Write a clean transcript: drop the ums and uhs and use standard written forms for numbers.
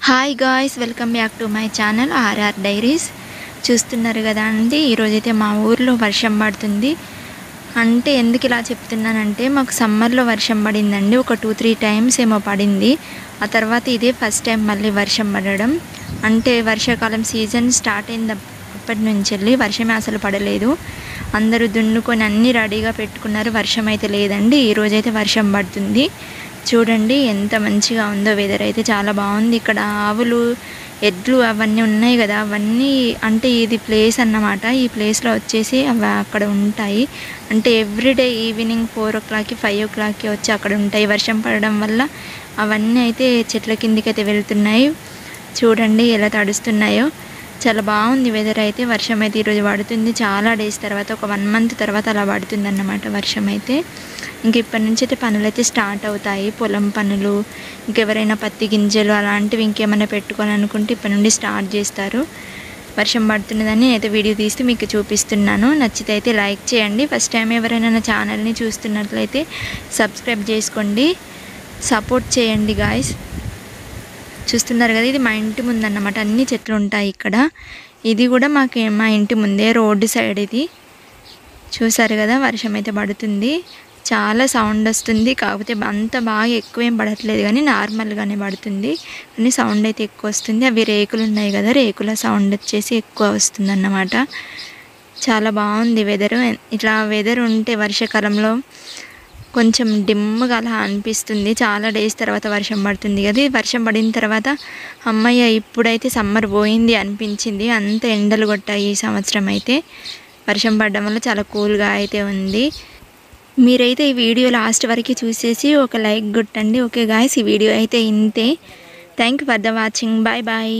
Hi guys, welcome back to my channel RR Diaries. చూస్తున్నారు కదా అండి, ఈరోజైతే మా ఊర్లో వర్షం పడుతుంది. అంటే ఎందుకు ఇలా చెప్తున్నానంటే, మాకు సమ్మర్లో వర్షం పడిందండి. ఒక 2-3 టైమ్స్ ఏమో పడింది. ఆ తర్వాత ఇదే ఫస్ట్ టైం మళ్ళీ వర్షం పడడం. అంటే వర్షాకాలం సీజన్ స్టార్ట్ అయిన అప్పటి నుంచి వెళ్ళి వర్షమే అసలు పడలేదు. అందరూ దున్నుకొని అన్నీ రెడీగా పెట్టుకున్నారు. వర్షం అయితే లేదండి. ఈరోజైతే వర్షం పడుతుంది. చూడండి ఎంత మంచిగా ఉందో. వెదర్ అయితే చాలా బాగుంది. ఇక్కడ ఆవులు, ఎడ్లు అవన్నీ ఉన్నాయి కదా, అవన్నీ అంటే ఇది ప్లేస్ అన్నమాట. ఈ ప్లేస్లో వచ్చేసి అవి అక్కడ ఉంటాయి. అంటే ఎవ్రీడే ఈవినింగ్ 4 o'clockకి 5 o'clockకి వచ్చి అక్కడ ఉంటాయి. వర్షం పడడం వల్ల అవన్నీ అయితే చెట్ల కిందికి అయితే వెళ్తున్నాయి. చూడండి ఎలా తడుస్తున్నాయో. చాలా బాగుంది వెదర్ అయితే. వర్షం అయితే ఈరోజు పడుతుంది. చాలా డేస్ తర్వాత, ఒక 1 month తర్వాత అలా పడుతుంది అన్నమాట వర్షం అయితే. ఇంక ఇప్పటి నుంచి అయితే పనులు అయితే స్టార్ట్ అవుతాయి. పొలం పనులు, ఇంకెవరైనా పత్తి గింజలు అలాంటివి ఇంకేమైనా పెట్టుకోవాలనుకుంటే ఇప్పటి నుండి స్టార్ట్ చేస్తారు. వర్షం పడుతున్నదని అయితే వీడియో తీస్తూ మీకు చూపిస్తున్నాను. నచ్చితే అయితే లైక్ చేయండి. ఫస్ట్ టైం ఎవరైనా నా ఛానల్ని చూస్తున్నట్లయితే సబ్స్క్రైబ్ చేసుకోండి, సపోర్ట్ చేయండి గాయ్స్. చూస్తున్నారు కదా, ఇది మా ఇంటి ముందు అన్నమాట. అన్ని చెట్లు ఉంటాయి ఇక్కడ. ఇది కూడా మా ఇంటి ముందే, రోడ్డు సైడ్ ఇది. చూసారు కదా, వర్షం అయితే పడుతుంది. చాలా సౌండ్ వస్తుంది. కాకపోతే అంత బాగా ఎక్కువేం పడట్లేదు, కానీ నార్మల్గానే పడుతుంది. కానీ సౌండ్ అయితే ఎక్కువ వస్తుంది. అవి రేకులు ఉన్నాయి కదా, రేకుల సౌండ్ వచ్చేసి ఎక్కువ వస్తుంది అన్నమాట. చాలా బాగుంది వెదరు. ఇట్లా వెదర్ ఉంటే వర్షాకాలంలో కొంచెం డిమ్గా అలా అనిపిస్తుంది. చాలా డేస్ తర్వాత వర్షం పడుతుంది కదా. వర్షం పడిన తర్వాత అమ్మయ్య ఇప్పుడైతే సమ్మర్ పోయింది అనిపించింది. అంత ఎండలు కొట్టాయి ఈ సంవత్సరం అయితే. వర్షం పడడం వల్ల చాలా కూల్గా అయితే ఉంది. మీరైతే ఈ వీడియో లాస్ట్ వరకు చూసేసి ఒక లైక్ కొట్టండి. ఓకే గాయ్స్, ఈ వీడియో అయితే ఇంతే. Thank you for the watching. Bye bye.